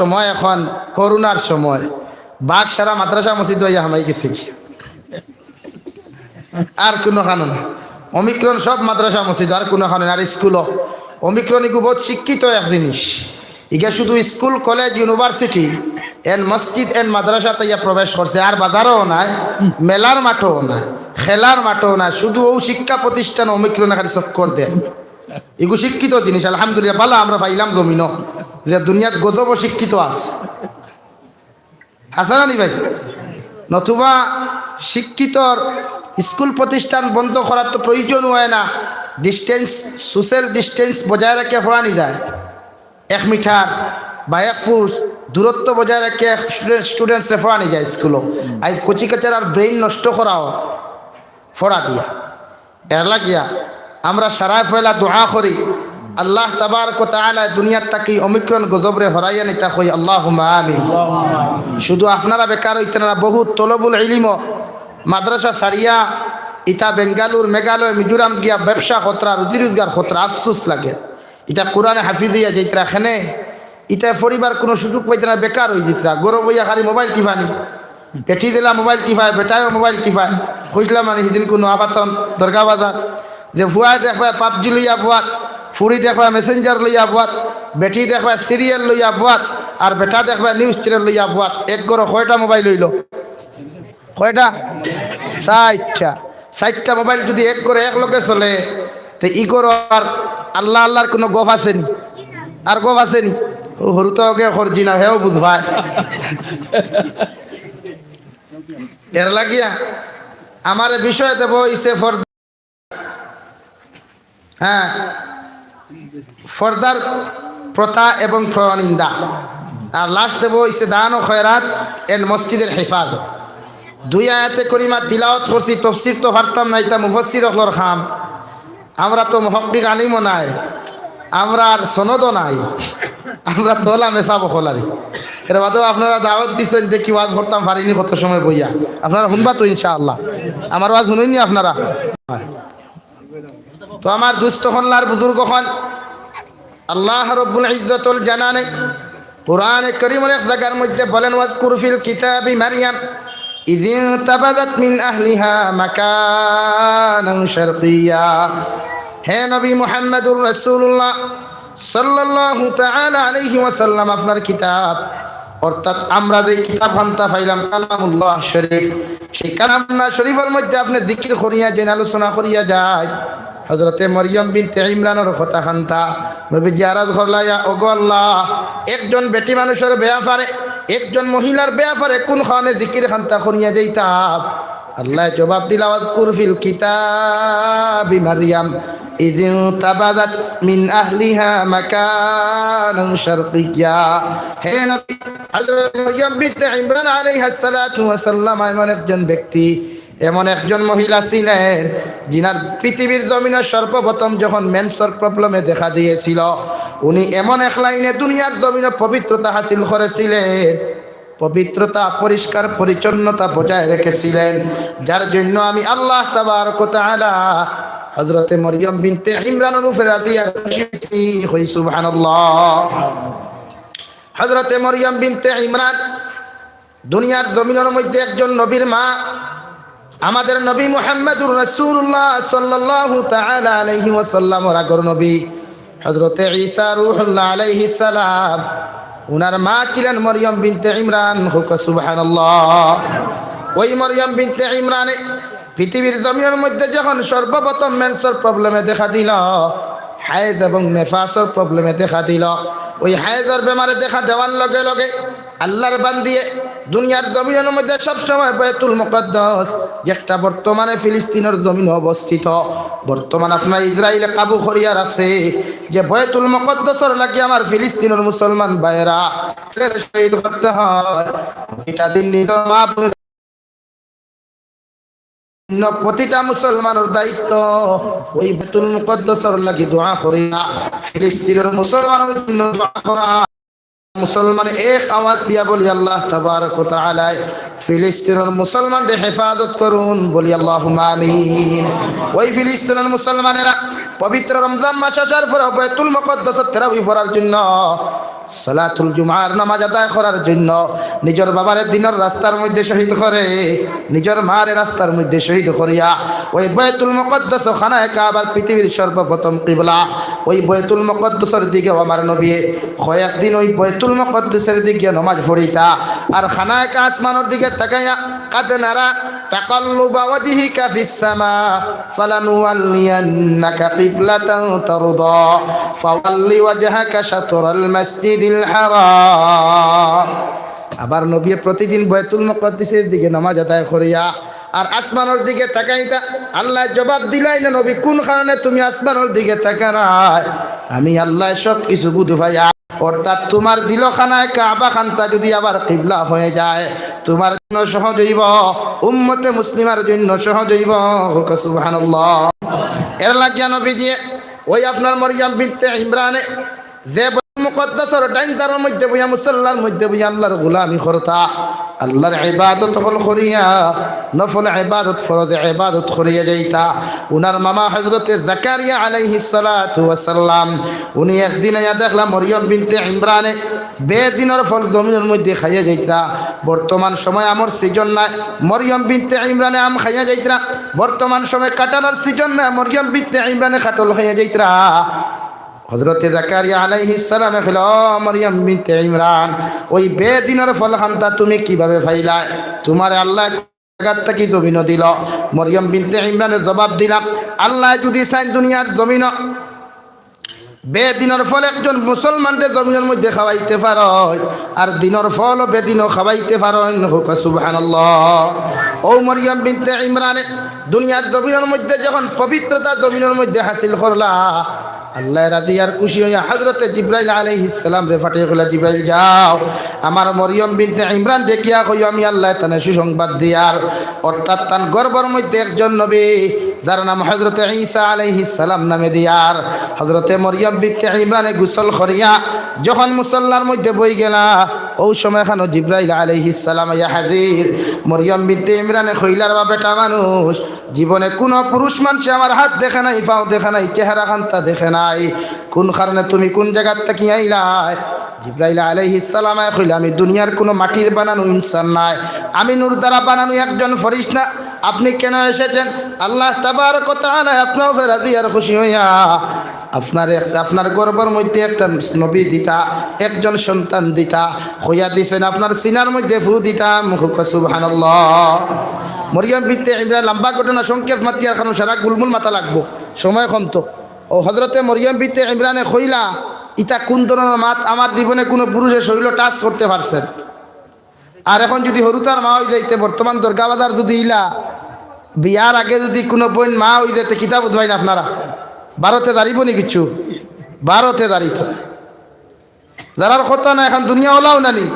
সময় এখন করোনার সময় বাঘ সারা মাদ্রাসা মসজিদ হইয়া হামাই গেছে আর কোনো খানো না অমিক্রণ সব মাদ্রাসা মসজিদ আর কোনো খানো আর স্কুলও অমিক্রণ ইগু বহুত শিক্ষিত এক জিনিস ইগা শুধু স্কুল কলেজ ইউনিভার্সিটি এন মসজিদ এন মাদ্রাসা তাইয়া প্রবেশ করছে আর বাজারও নাই মেলার মাঠও নাই খেলার মাঠও নাই শুধু ও শিক্ষা প্রতিষ্ঠান অমিক্রণ খালি চক্কর দেয় এগু শিক্ষিত জিনিস আলহামদুলিল্লাহ ভালো আমরা পাইলাম জমিন যে দুনিয়াত গজব শিক্ষিত আছে হাসান আলী ভাই নতুবা শিক্ষিতর স্কুল প্রতিষ্ঠান বন্ধ করার তো প্রয়োজন হয় না ডিস্টেন্স সোশ্যাল ডিস্টেন্স বজায় রেখে পড়ানি যায় 1 মিটার বা 1 ফুট দূরত্ব বজায় রেখে স্টুডেন্টসে পড়ানি যায় স্কুলও আজ কচি কাচার আর ব্রেইন নষ্ট করাও পড়া দিয়া এর লাগিয়া আমরা সারায় ফেলা দোয়া করি আল্লাহ তাবারক ওয়া তাআলা দুনিয়ার তাকি অমিক্রণ গজবরে হরাইয়া নিতা কই আল্লাহুম্মা আমিন শুধু আপনারা বেকার হইতেন না বহুত তলবুল ইলম মাদ্রাসা সারিয়া ইটা বেঙ্গালুর মেঘালয় মিজোরাম গিয়া ব্যবসা খতরা রুজি রোজগার খতরা আফসোস লাগে ইটা কোরআনে হাফিজিয়া যাইতরা এখানে ইটা পরিবার কোনো সুযোগ পাইতে না বেকার হয়ে যেতরা গরব হইয়া খালি মোবাইল টিফানি পেটি দিলা মোবাইল টিফায় বেটায়ও মোবাইল টিফায় খুঁজলাম মানে সেদিন কোনো আবাতন দরগা বাজার যে ভুয়ায় দেখবা পাবজি লইয়া বুয়াত ফুরি দেখবা মেসেঞ্জার লইয়া বুয়াত বেটি দেখবা সিরিয়াল লইয়া বুয়াত আর বেটা দেখবা নিউজ চ্যানেল লইয়া বুয়াত এক গড় কয়টা মোবাইল লইল কয়টা 60টা মোবাইল যদি এক করে এক লোকে চলে তো ই করো আর আল্লাহ আল্লাহর কোনো গফ আসেনি আর গফ আসেনি ও হরুতকে খরজি না হেও বুঝবায় এর লাগিয়া আমার বিষয় দেব ইসে হ্যাঁ ফর্দার প্রথা এবং প্রনিন্দা আর লাস্ট দেব ইসে দান ও খয়রাত এন্ড মসজিদের হেফাজত 2 আয়াতে করিমা তিলাওয়াত করছি তফসির তো পারতাম না এটা মুফাসসির হলর খাম আমরা তো মুহাক্কিক আলিমও নাই আমরা আর সনদও নাই আমরা তোলা মেসাব খোলারি এর বাদেও আপনারা দাওয়াত দিচ্ছেন দেখি ওয়াজ করতাম পারিনি কত সময় বইয়া আপনারা শুনবা তো ইনশাআল্লাহ আমার ওয়াজ শুনেননি আপনারা তো আমার দুস্থ হল্লার বুজুর্গখন আল্লাহ রব্বুল ইজ্জতুল জানানে কোরআনে কারীমের এক জায়গার মধ্যে বলেন ওয়াজকুর ফিল কিতাবি মারইয়াম إذ انتبذت من أهلها مكانا شرقيا হে নবী মুহাম্মদুর রাসূলুল্লাহ সাল্লাল্লাহু তাআলা আলাইহি ওয়াসাল্লাম আপনার কিতাব অর্থাৎ আমরা যে কিতাব হান্তা পাইলাম কালামুল্লাহ শরীফ সেই কালামুল্লাহ শরীফের মধ্যে আপনি জিকির করিয়া যেন আলোচনা করিয়া যায় হযরতে মরিয়ম বিনতে ইমরানের কথা খান্তা নবী জিয়ারত করলা ইয়া ওগো আল্লাহ একজন বেটি মানুষের ব্যাপারে একজন মহিলার ব্যাপারে কোন খানে জিকির খান্তা করিয়া যাইতাম আল্লাহ জবাব দিলা ওয়াজকুর ফিল কিতাবি মারইয়াম إذ انتبذت من أهلها مكانا شرقيا হে নবী হযরত মরিয়ম বিনতে ইমরান আলাইহিস সালাতু ওয়াস সালাম এমন একজন ব্যক্তি এমন একজন মহিলা ছিলেন যিনার পৃথিবীর জমিনে সর্বপ্রথম যখন মেন্সর প্রবলেমে দেখা দিয়েছিল উনি এমন এক লাইনে দুনিয়ার জমিনে পবিত্রতা হাসিল করেছিলেন পবিত্রতা পরিষ্কার পরিচ্ছন্নতা বজায় রেখেছিলেন যার জন্য আমি আল্লাহ তাবারক ওয়া তাআলা হযরতে মরিয়ম বিনতে ইমরানের উপরে দিয়া খুশি হই সুবহানাল্লাহ হযরতে মরিয়ম বিনতে ইমরান দুনিয়ার জমিনের মধ্যে একজন নবীর মা আমাদের নবী মুহাম্মদুর রাসূলুল্লাহ সাল্লাল্লাহু তাআলা আলাইহি ওয়াসাল্লামের আগর নবী হযরতে ঈসা রূহুল্লাহ আলাইহিস সালাম উনার মা ছিলেন মরিয়ম বিনতে ইমরান হুক সুবহানাল্লাহ ওই মরিয়ম বিনতে ইমরানে পৃথিবীর জমিনের মধ্যে যখন সর্বপ্রথম মেন্সর প্রবলেমে দেখা দিল হায়েজ এবং নেফাসের প্রবলেমে দেখা দিল ওই হায়েজের বেমারে দেখা দেওয়ার লগে লগে আল্লাহর বান্দিয়ে দুনিয়ার জমিনের মধ্যে সবসময় বাইতুল মুকদ্দাস যেটা বর্তমানে ফিলিস্তিনের জমিনে অবস্থিত বর্তমান আপনার ইসরায়েলে কাবু করিয়া রাখছে যে বাইতুল মুকদ্দাসের লাগি আমার ফিলিস্তিনের মুসলমান ভাইরা শহীদ করতে হয় এটা দিন প্রতিটা মুসলমানের দায়িত্ব ওই বাইতুল মুকদ্দাসের লাগি দোয়া করিয়া ফিলিস্তিনের মুসলমানের জন্য দোয়া করা মুসলমান এক আওয়াজ দিয়া বলি আল্লাহ তাবারক ওয়া তাআলা ফিলিস্তিনের মুসলমানদের হেফাজত করুন বলি আল্লাহুম্মা আমিন ওই ফিলিস্তিনের মুসলমানেরা পবিত্র রমজান মাস আসার পর বাইতুল মুকদ্দাসে তারাবি পড়ার জন্য সালাতুল জুমার নামাজ আদায় করার জন্য নিজের বাবারে দিনের রাস্তার মধ্যে শহীদ করে, নিজের মারে রাস্তার মধ্যে শহীদ করিয়া ওই বাইতুল মুকদ্দাস খানায়ে কাবার পৃথিবীর সর্বপ্রথম কিবলা, ওই বাইতুল মুকদ্দাসের দিকে আমার নবী কয়েকদিন ওই বাইতুল মুকদ্দাসের দিকে নামাজ পড়িতা আর খানায়ে কা আসমানের দিকে তাকাইয়া কাদ নারা তাকাল্লুবা ওয়াজহিকা ফিস সামা ফালানুওয়াল্লিয়ান্নাকা কিবলাতান তারদা ফাওয়াল্লি ওয়াজহাকা শাতরাল মাসজিদিল হারাম। আবার নবী প্রতিদিন বাইতুল মুকদ্দাসের দিকে নামাজ আদায় করিয়া আর আসমানের দিকে তাকাইতা। আল্লাহ জবাব দিলাই না নবী কোন কারণে তুমি আসমানের দিকে তাকারাই? আমি আল্লাহ সব কিছু বুঝ ভাইয়া, অর্থাৎ তোমার দিল খানায় কাবা খানটা যদি আবার কিবলা হয়ে যায় তোমার জন্য সহজ হইব, উম্মতে মুসলিমার জন্য সহজ হইব। সুবহানাল্লাহ। এর লাগিয়া নবীজি ওই আপনার মরিয়ম বিনতে ইমরানে যে মুকদ্দাসের ডাইনদার মধ্যে বইয়া মুসল্লার মধ্যে বইয়া আল্লাহর গোলামি করতা, আল্লাহর ইবাদত করিয়া নফল ইবাদত ফরজ ইবাদত করিয়া যাইতা। উনার মামা হযরতে জাকারিয়া আলাইহিস সালাতু ওয়াস সালাম উনি একদিন আয়া দেখলা মরিয়ম বিনতে ইমরানে বেদিনের ফল জমিনের মধ্যে খাইয়া যাইতা। বর্তমান সময় আমার সিজন নাই, মরিয়ম বিনতে ইমরানে আম খাইয়া যাইতা। বর্তমান সময় কাঁঠালের সিজন নাই, মরিয়ম বিনতে ইমরানে কাঁঠাল খাইয়া যাইতা। হযরতে জাকারিয়া আলাইহিস সালাম কইল, মরিয়ম বিনতে ইমরান ওই বেদিনের ফল খানটা তুমি কিভাবে পাইলা? তোমার আল্লাহ জায়গাটা কি জমিন দিল? মরিয়ম বিনতে ইমরানের জবাব দিলাম, আল্লাহ যদি চাই দুনিয়ার জমিন বেদিনের ফল একজন মুসলমানকে জমিনের মধ্যে খাওয়াইতে পারো আর দিনের ফল বেদিনও খাওয়াইতে পারো। সুবহানাল্লাহ। ও মরিয়ম বিনতে ইমরানে দুনিয়ার জমিনের মধ্যে যখন পবিত্রতা জমিনের মধ্যে হাসিল করলা, আল্লাহ রাজি আর খুশি হইয়া হযরতে জিবরাইল আলাইহিস সালাম রে ফাটিয়ে কইলা, জিবরাইল যাও আমার মরিয়ম বিনতে ইমরান দেখিয়া কইও আমি আল্লাহ তানে সুসংবাদ দিয়ার, অর্থাৎ তার গর্ভের মধ্যে একজন নবী যার নাম হযরতে ঈসা আলাইহিস সালাম নামে দিয়ার। হযরতে মরিয়ম বিনতে ইমরানে গোসল করিয়া যখন মুসল্লার মধ্যে বই গেলা, ওই সময় খানো জিবরাইল আলাইহিস সালাম ইয়া হাজির। মরিয়ম বিনতে ইমরানে কইলার, বা বেটা মানুষ জীবনে কোনো পুরুষ মানুষ আমার হাত দেখে নাই, পাও দেখে নাই, চেহারা খানটা দেখে নাই, কোন কারণে তুমি কোন জায়গার থেকে আইলাই? জিবরাইল আলাইহিস সালাম কইলা, আমি দুনিয়ার কোনো মাটির বানানো ইনসান নাই, আমি নূর দ্বারা বানানো একজন ফেরেশতা। আপনি কেন এসেছেন? আল্লাহ তাবারক ওয়া তাআলা আপনার রাজি আর খুশি হইয়া আপনার গর্ভের মধ্যে একটা নবী দিতা, একজন সন্তান দিতা হইয়া দিছেন, আপনার সিনার মধ্যে ফু দিতাম। সুবহানাল্লাহ। মরিয়ম বিনতে ইমরান লম্বা ঘটনা সংক্ষেপ মাতিয়ার কারণ সারা গুলমুল মাথা লাগবো, সময় কম তো। ও হযরতে মরিয়ম বিনতে ইমরানে কইলা, ইটা কোন ধরনের মাত আমার জীবনে কোনো পুরুষের শরীর টাচ করতে পারছেন? আর এখন যদি হরুতার মা হয়ে যাইতে বর্তমান দুর্গা বাজার যদি ইলা বিয়ার আগে যদি কোনো বোন মা হয়ে যাইতে কিতাব উদ্ভাইন আপনারা ভারতে দাঁড়িব নি কিছু? ভারতে দাঁড়িত যারার কথা না এখন দুনিয়া ওলাও নানি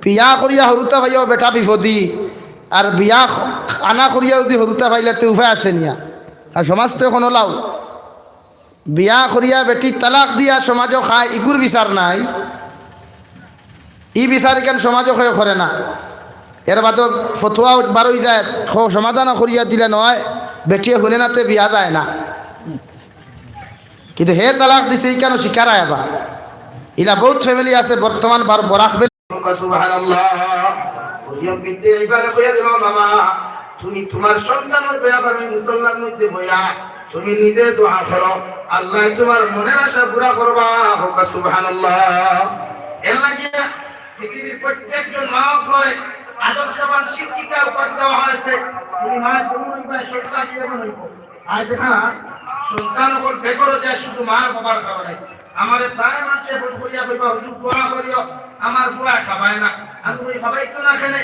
বিয়া করিয়া হরুতা ভাইয়াও বেটা বিপদি, আর বিয়া আনা করিয়া যদি হরুতা ভাইলে তো উপায় আছে নিয়া। আর সমাজ তো এখন ওলাও বিয়া করিয়া বেটি তালাক দিয়া সমাজও খায়, ইগুর বিচার নাই, ই বিচার কেন সমাজও ক্ষয় করে না। এর বাদ ফতুয়া বারোই যায় সমাধান করিয়া দিলে নয়, বেটিয়ে শুনে নাতে বিয়া যায় না, কিন্তু হে তালাক দিছে কেন শিকার আবা। ইলা বহুত ফ্যামিলি আছে বর্তমান বরাক তুমি তোমার সন্তানের ব্যাপারে মুসলমানের মধ্যে বইয়া তুমি নিজে দোয়া করো, আল্লাহ তোমার মনের আশা পুরা করবা। সুবহানাল্লাহ। এর লাগিয়া পৃথিবীর প্রত্যেকজন মা হয় আদর্শবান শিক্ষিকা উপাধি দেওয়া হয়েছে। তুমি মা যেমন হইবা সন্তান তেমন হইব। আর দেখা সন্তান হল বেগরও যায় শুধু মা বাবার কারণে। আমার প্রায় মানুষে ফোন করিয়া কইবা হুজুর দোয়া করিও, আমার বুয়া খাবায় না, আমি খাবাই তো না খেলে